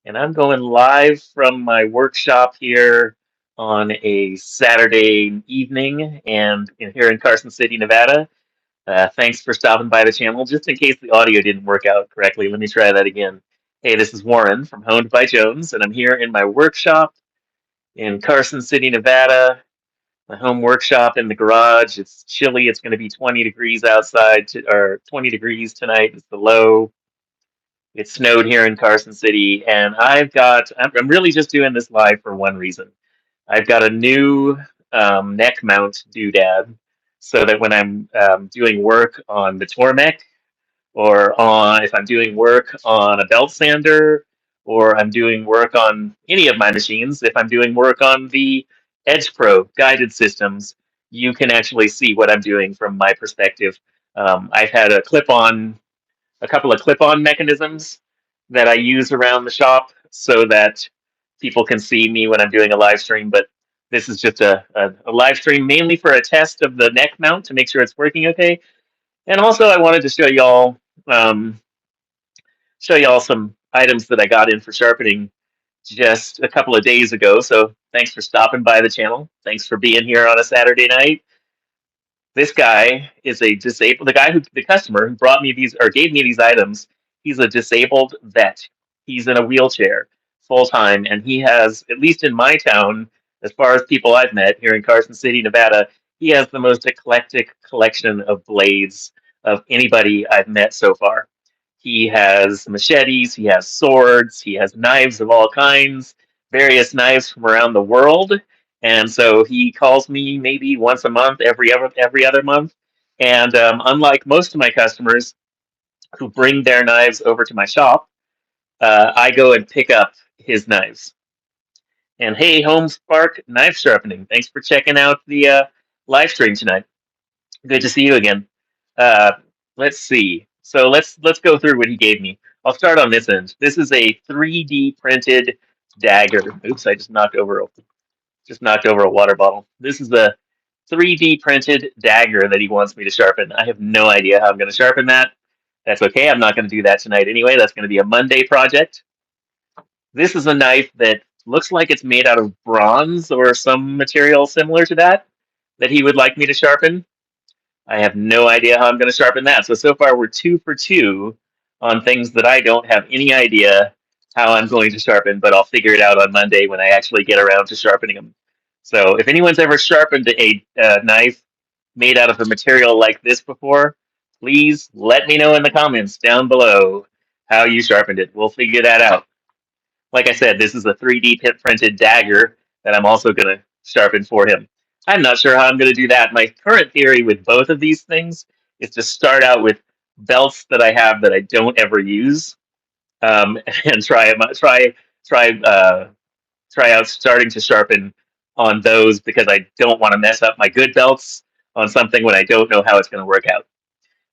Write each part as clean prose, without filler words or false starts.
And I'm going live from my workshop here on a Saturday evening and here in Carson City, Nevada. Thanks for stopping by the channel. Just in case the audio didn't work out correctly, let me try that again. Hey, this is Warren from Honed by Jones, and I'm here in my workshop in Carson City, Nevada. My home workshop in the garage. It's chilly. It's going to be 20 degrees outside, or 20 degrees tonight is the low. It snowed here in Carson City, and I'm really just doing this live for one reason. I've got a new neck mount doodad so that when I'm doing work on the Tormek, or if I'm doing work on a belt sander, or I'm doing work on any of my machines, if I'm doing work on the Edge Pro guided systems, you can actually see what I'm doing from my perspective. I've had a couple of clip-on mechanisms that I use around the shop so that people can see me when I'm doing a live stream. But this is just a live stream mainly for a test of the neck mount to make sure it's working okay. And also, I wanted to um, show y'all some items that I got in for sharpening just a couple of days ago. So thanks for stopping by the channel. Thanks for being here on a Saturday night. This guy is a disabled, the customer who brought me these or gave me these items, he's a disabled vet. He's in a wheelchair full time, and he has, at least in my town, as far as people I've met here in Carson City, Nevada, he has the most eclectic collection of blades of anybody I've met so far. He has machetes, he has swords, he has knives of all kinds, various knives from around the world, and so he calls me maybe once a month, every other month. And unlike most of my customers who bring their knives over to my shop, I go and pick up his knives. And hey, Home Spark Knife Sharpening, thanks for checking out the live stream tonight. Good to see you again. Uh, let's see. So let's go through what he gave me. I'll start on this end. This is a 3D printed dagger. Oops, I just knocked over a water bottle. This is a 3D printed dagger that he wants me to sharpen. I have no idea how I'm going to sharpen that. That's okay. I'm not going to do that tonight anyway. That's going to be a Monday project. This is a knife that looks like it's made out of bronze or some material similar to that he would like me to sharpen. I have no idea how I'm going to sharpen that. So far we're 2 for 2 on things that I don't have any idea how I'm going to sharpen, but I'll figure it out on Monday when I actually get around to sharpening them. So if anyone's ever sharpened a knife made out of a material like this before, please let me know in the comments down below how you sharpened it. We'll figure that out. Like I said, this is a 3D printed dagger that I'm also going to sharpen for him. I'm not sure how I'm going to do that. My current theory with both of these things is to start out with belts that I have that I don't ever use, and try out starting to sharpen on those because I don't want to mess up my good belts on something when I don't know how it's going to work out.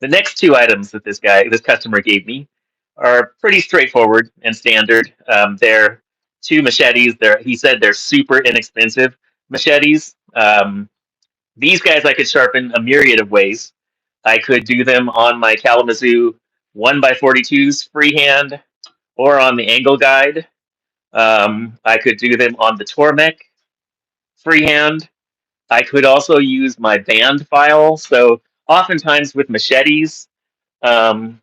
The next two items that this customer gave me, are pretty straightforward and standard. They're two machetes. He said they're super inexpensive machetes. These guys I could sharpen a myriad of ways. I could do them on my Kalamazoo 1x42s freehand or on the angle guide. I could do them on the Tormek freehand. I could also use my band file. So oftentimes with machetes, um,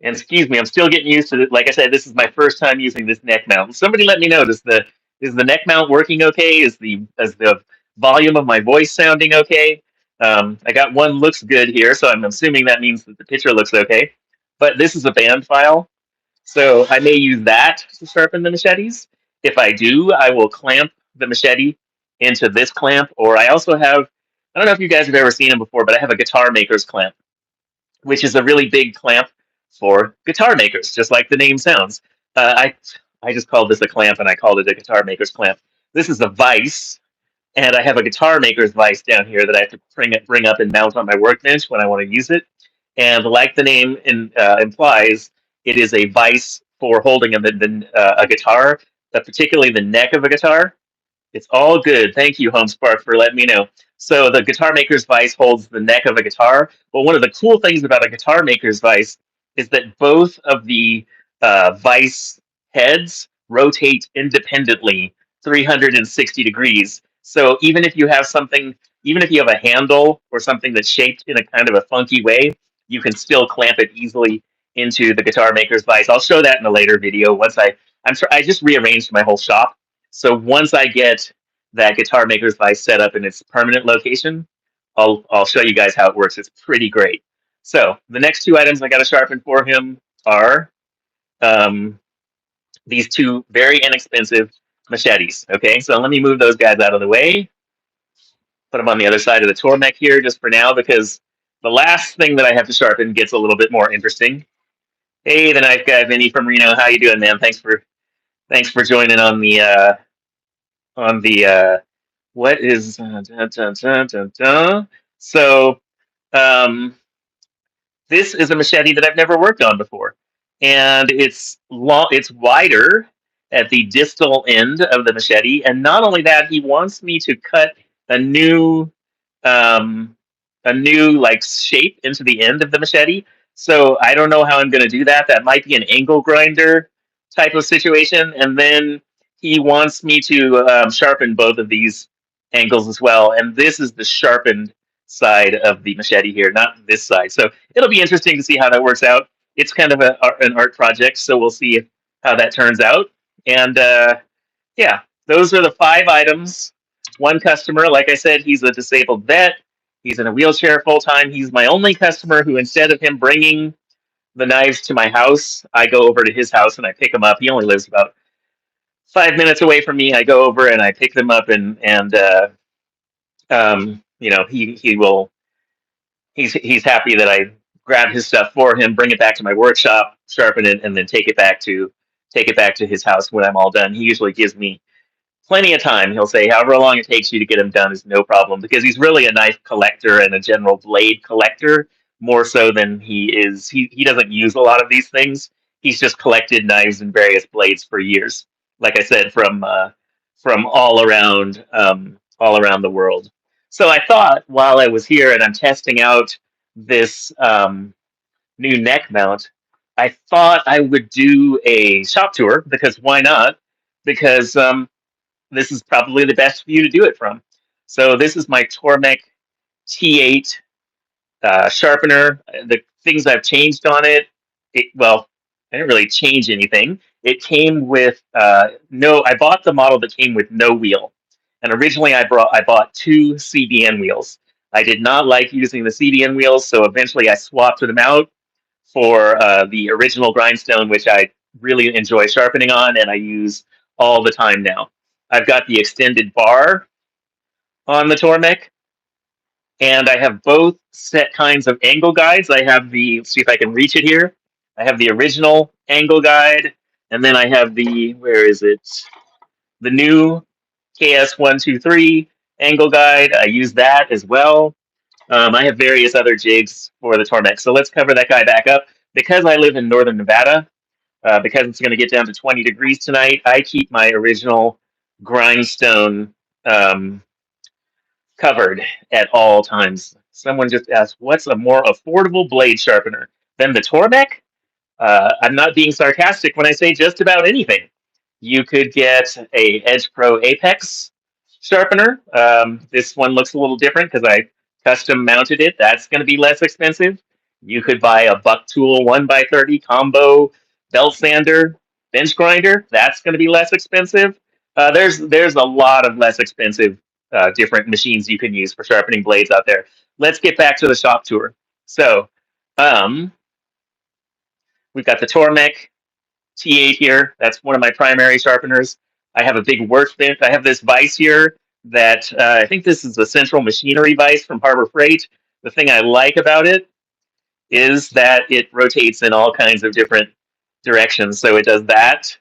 and excuse me, I'm still getting used to it. Like I said, this is my first time using this neck mount. Somebody let me know, is the neck mount working okay? Is the volume of my voice sounding okay? I got one looks good here, so I'm assuming that means that the picture looks okay. But this is a band file, so I may use that to sharpen the machetes. If I do, I will clamp the machete into this clamp, or I also have, I don't know if you guys have ever seen them before, but I have a guitar maker's clamp, which is a really big clamp for guitar makers, just like the name sounds. I just called this a clamp, and I called it a guitar maker's clamp. This is a vise, and I have a guitar maker's vise down here that I have to bring up and mount on my workbench when I want to use it. And like the name implies, it is a vise for holding a guitar, but particularly the neck of a guitar. It's all good. Thank you, HomeSpark, for letting me know. So the guitar maker's vise holds the neck of a guitar. But one of the cool things about a guitar maker's vise is that both of the vise heads rotate independently 360 degrees. So even if you have something, even if you have a handle or something that's shaped in a kind of a funky way, you can still clamp it easily into the guitar maker's vise. I'll show that in a later video. I just rearranged my whole shop. So once I get that guitar maker's vise set up in its permanent location, I'll show you guys how it works. It's pretty great. So the next two items I got to sharpen for him are um, these two very inexpensive machetes. Okay, so let me move those guys out of the way. Put them on the other side of the Tormek here just for now, because the last thing that I have to sharpen gets a little bit more interesting. Hey, the knife guy, Vinny from Reno. How you doing, man? Thanks for joining on the what is so um this is a machete that I've never worked on before, and it's long. It's wider at the distal end of the machete, and not only that, he wants me to cut a new, um, like shape into the end of the machete. So I don't know how I'm going to do that. That might be an angle grinder type of situation, and then he wants me to sharpen both of these angles as well. And this is the sharpened side of the machete here, not this side. So it'll be interesting to see how that works out. It's kind of an art project, so we'll see how that turns out. And yeah, those are the 5 items. One customer, like I said, he's a disabled vet. He's in a wheelchair full time. He's my only customer who, instead of him bringing the knives to my house, I go over to his house and I pick them up. He only lives about 5 minutes away from me. I go over and I pick them up, and he will. He's happy that I grab his stuff for him, bring it back to my workshop, sharpen it, and then take it back to his house when I'm all done. He usually gives me plenty of time. He'll say however long it takes you to get him done is no problem, because he's really a knife collector and a general blade collector, more so than he is. He doesn't use a lot of these things. He's just collected knives and various blades for years. Like I said, from all around the world. So I thought, while I was here and I'm testing out this new neck mount, I thought I would do a shop tour, because why not? Because this is probably the best view to do it from. So this is my Tormek T8 sharpener. The things I've changed on well, I didn't really change anything. It came with no. I bought the model that came with no wheel, and originally I bought 2 CBN wheels. I did not like using the CBN wheels, so eventually I swapped them out for the original grindstone, which I really enjoy sharpening on, and I use all the time now. I've got the extended bar on the Tormek, and I have both set kinds of angle guides. I have let's see if I can reach it here. I have the original angle guide, and then I have where is it? The new KS123 angle guide. I use that as well. I have various other jigs for the Tormek. So let's cover that guy back up. Because I live in northern Nevada, because it's going to get down to 20 degrees tonight, I keep my original grindstone um, covered at all times. Someone just asked, what's a more affordable blade sharpener than the Tormek? I'm not being sarcastic when I say just about anything. You could get a Edge Pro Apex sharpener. This one looks a little different because I custom mounted it. That's going to be less expensive. You could buy a Buck Tool 1x30 combo belt sander bench grinder. That's going to be less expensive. There's a lot of less expensive different machines you can use for sharpening blades out there. Let's get back to the shop tour. So um, we've got the Tormek T8 here. That's one of my primary sharpeners. I have a big workbench. I have this vise here that I think this is the central machinery vise from Harbor Freight. The thing I like about it is that it rotates in all kinds of different directions. So it does that.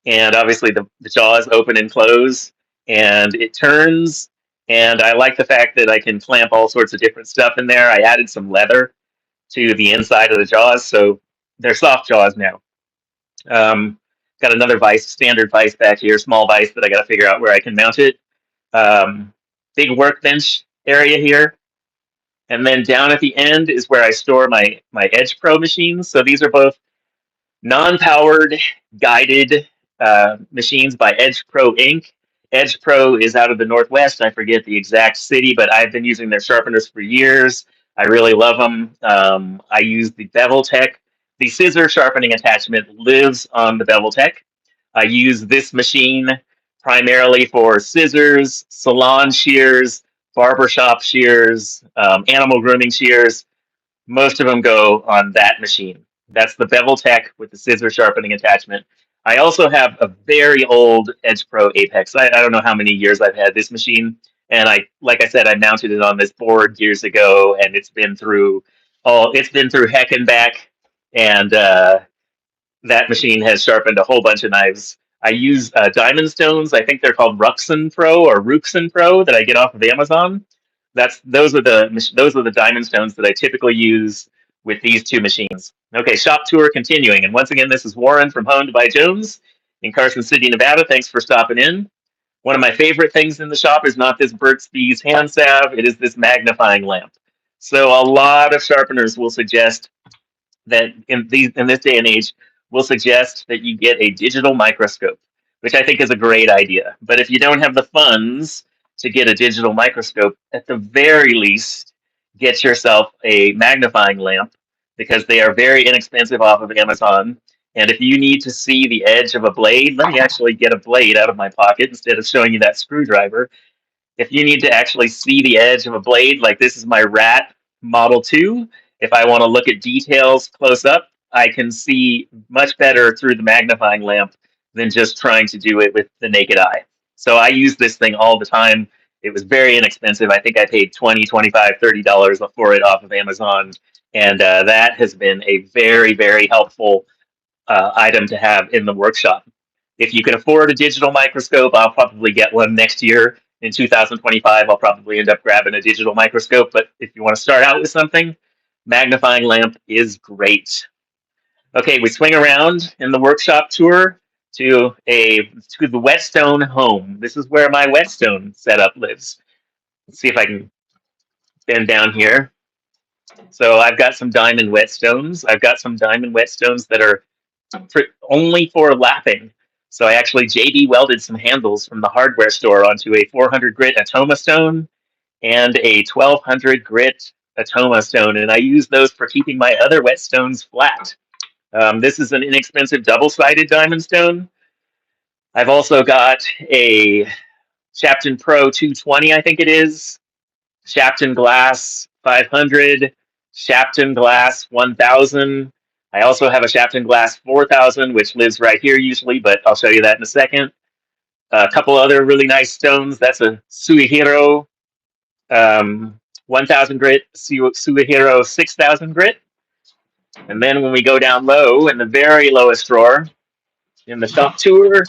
And obviously the jaws open and close, and it turns. And I like the fact that I can clamp all sorts of different stuff in there. I added some leather to the inside of the jaws, so they're soft jaws now. Got another vise, standard vise back here, small vise that I got to figure out where I can mount it. Big workbench area here. And then down at the end is where I store my Edge Pro machines. So these are both Non-powered guided machines by Edge Pro Inc. Edge Pro is out of the Northwest. I forget the exact city, but I've been using their sharpeners for years. I really love them. I use the Bevel Tech. The scissor sharpening attachment lives on the Bevel Tech. I use this machine primarily for scissors, salon shears, barbershop shears, animal grooming shears. Most of them go on that machine. That's the Bevel Tech with the scissor sharpening attachment. I also have a very old Edge Pro Apex. I don't know how many years I've had this machine, and like I said, I mounted it on this board years ago, and it's been through heck and back, and that machine has sharpened a whole bunch of knives. I use diamond stones. I think they're called Ruxin Pro or Ruxin Pro that I get off of Amazon. Those are the diamond stones that I typically use with these two machines. Okay, shop tour continuing. And once again, this is Warren from Honed by Jones in Carson City, Nevada. Thanks for stopping in. One of my favorite things in the shop is not this Burt's Bees hand salve. It is this magnifying lamp. So a lot of sharpeners will suggest that in this day and age will suggest that you get a digital microscope, which I think is a great idea. But if you don't have the funds to get a digital microscope, at the very least, get yourself a magnifying lamp because they are very inexpensive off of Amazon. And if you need to see the edge of a blade, let me actually get a blade out of my pocket instead of showing you that screwdriver. If you need to actually see the edge of a blade, like this is my Rat Model 2, if I want to look at details close up, I can see much better through the magnifying lamp than just trying to do it with the naked eye. So I use this thing all the time. It was very inexpensive. I think I paid $20, $25, $30 for it off of Amazon. And that has been a very, very helpful item to have in the workshop. If you can afford a digital microscope, I'll probably get one next year. In 2025, I'll probably end up grabbing a digital microscope. But if you want to start out with something, magnifying lamp is great. Okay, we swing around in the workshop tour to the whetstone home. This is where my whetstone setup lives. Let's see if I can bend down here. So I've got some diamond whetstones. I've got some diamond whetstones that are only for lapping. So I actually JB welded some handles from the hardware store onto a 400 grit Atoma stone and a 1200 grit Atoma stone, and I use those for keeping my other whetstones flat. This is an inexpensive double-sided diamond stone. I've also got a Shapton Pro 220, I think it is, Shapton Glass 500, Shapton Glass 1000. I also have a Shapton Glass 4000, which lives right here usually, but I'll show you that in a second. A couple other really nice stones. That's a Suihiro 1000 grit, Suihiro 6000 grit. And then when we go down low in the very lowest drawer in the shop tour,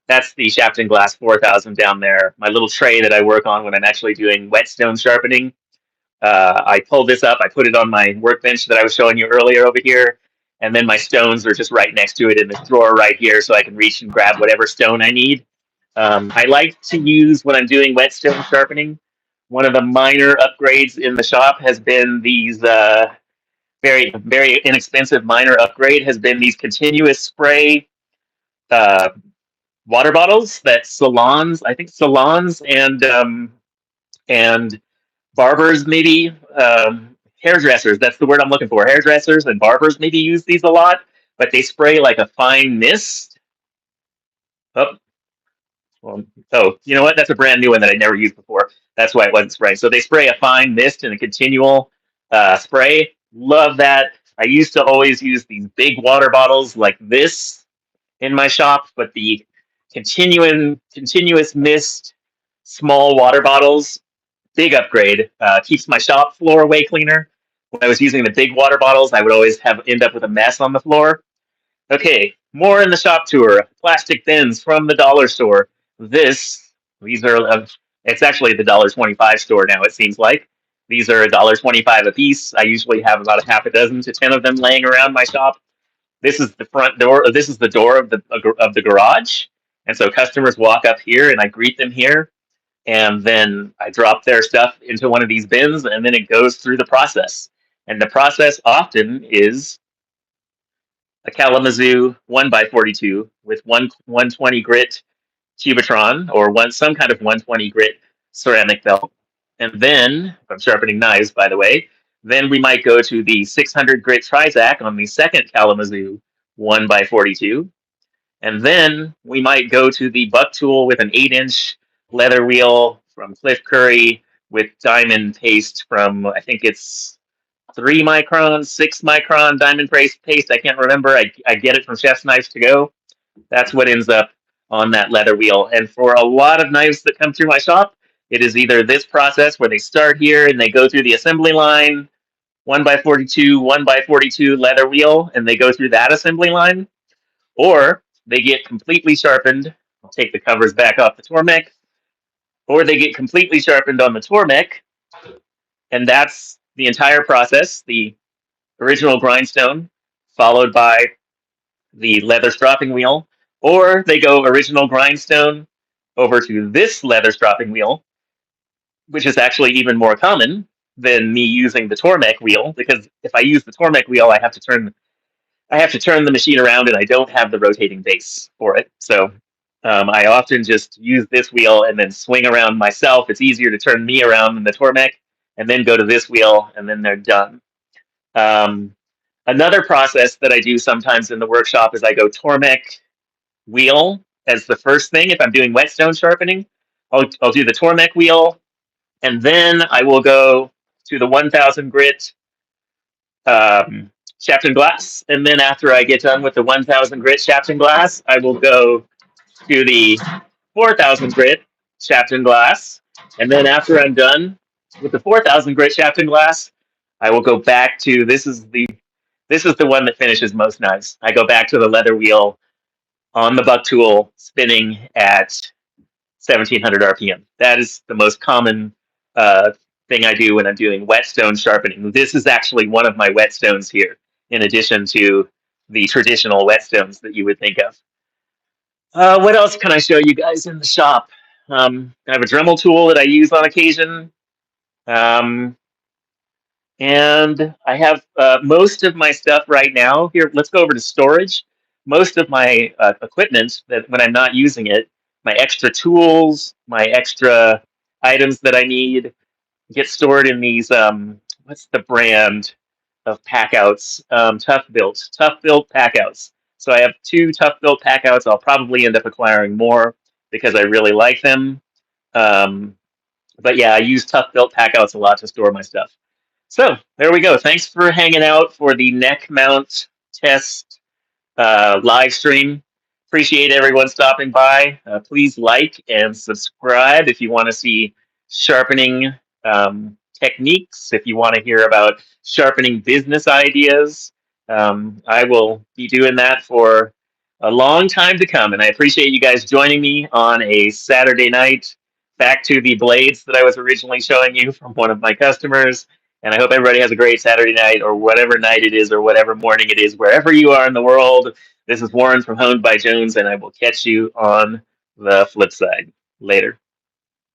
that's the Shapton Glass 4000 down there. My little tray that I work on when I'm actually doing whetstone sharpening. I pulled this up. I put it on my workbench that I was showing you earlier over here. And then my stones are just right next to it in this drawer right here, so I can reach and grab whatever stone I need. I like to use, when I'm doing whetstone sharpening, one of the minor upgrades in the shop has been these very, very inexpensive minor upgrade has been these continuous spray uh, water bottles that salons, I think salons and barbers maybe, hairdressers, that's the word I'm looking for. Hairdressers and barbers maybe use these a lot, but they spray like a fine mist. Oh, well, oh, you know what? That's a brand new one that I never used before. That's why it wasn't spraying. So they spray a fine mist and a continual spray. Love that. I used to always use these big water bottles like this in my shop, but the continuous mist small water bottles, big upgrade. Keeps my shop floor way cleaner. When I was using the big water bottles, I would always end up with a mess on the floor. Okay, more in the shop tour. Plastic bins from the dollar store. These are, it's actually the $1.25 store now, it seems like. These are $1.25 a piece. I usually have about a half a dozen to 10 of them laying around my shop. This is the front door. This is the door of the garage. And so customers walk up here and I greet them here. And then I drop their stuff into one of these bins and then it goes through the process. And the process often is a Kalamazoo 1x42 with 120 grit Cubitron or some kind of 120 grit ceramic belt. And then, if I'm sharpening knives, by the way, then we might go to the 600 grit Trizac on the second Kalamazoo 1x42. And then we might go to the buck tool with an 8-inch leather wheel from Cliff Curry with diamond paste from, I think it's 3 micron, 6 micron diamond paste. I can't remember. I get it from Chef's Knives to Go. That's what ends up on that leather wheel. And for a lot of knives that come through my shop, it is either this process where they start here and they go through the assembly line, 1x42, 1x42 leather wheel, and they go through that assembly line, or they get completely sharpened. I'll take the covers back off the Tormek, or they get completely sharpened on the Tormek, and that's the entire process. The original grindstone, followed by the leather stropping wheel, or they go original grindstone over to this leather stropping wheel, which is actually even more common than me using the Tormek wheel, because if I use the Tormek wheel, I have to turn the machine around, and I don't have the rotating base for it. So I often just use this wheel and then swing around myself. It's easier to turn me around than the Tormek, and then go to this wheel, and then they're done. Another process that I do sometimes in the workshop is I go Tormek wheel as the first thing. If I'm doing whetstone sharpening, I'll do the Tormek wheel, and then I will go to the 1000 grit Shafton glass. And then after I get done with the 1000 grit Shafton glass, I will go to the 4000 grit Shafton glass. And then after I'm done with the 4000 grit Shafton glass, I will go back to this is the one that finishes most knives. I go back to the leather wheel on the buck tool, spinning at 1700 RPM. That is the most common thing I do when I'm doing whetstone sharpening. This is actually one of my whetstones here, in addition to the traditional whetstones that you would think of. What else can I show you guys in the shop? I have a Dremel tool that I use on occasion. And I have most of my stuff right now. Here, let's go over to storage. Most of my equipment that when I'm not using it, my extra tools, my extra items that I need get stored in these, what's the brand of packouts? Tough Built packouts. So I have 2 Tough Built packouts. I'll probably end up acquiring more because I really like them. But yeah, I use Tough Built packouts a lot to store my stuff. So there we go. Thanks for hanging out for the neck mount test live stream. Appreciate everyone stopping by. Please like and subscribe if you want to see sharpening techniques, if you want to hear about sharpening business ideas. I will be doing that for a long time to come, and I appreciate you guys joining me on a Saturday night. Back to the blades that I was originally showing you from one of my customers. And I hope everybody has a great Saturday night or whatever night it is or whatever morning it is, wherever you are in the world. This is Warren from Honed by Jones, and I will catch you on the flip side. Later.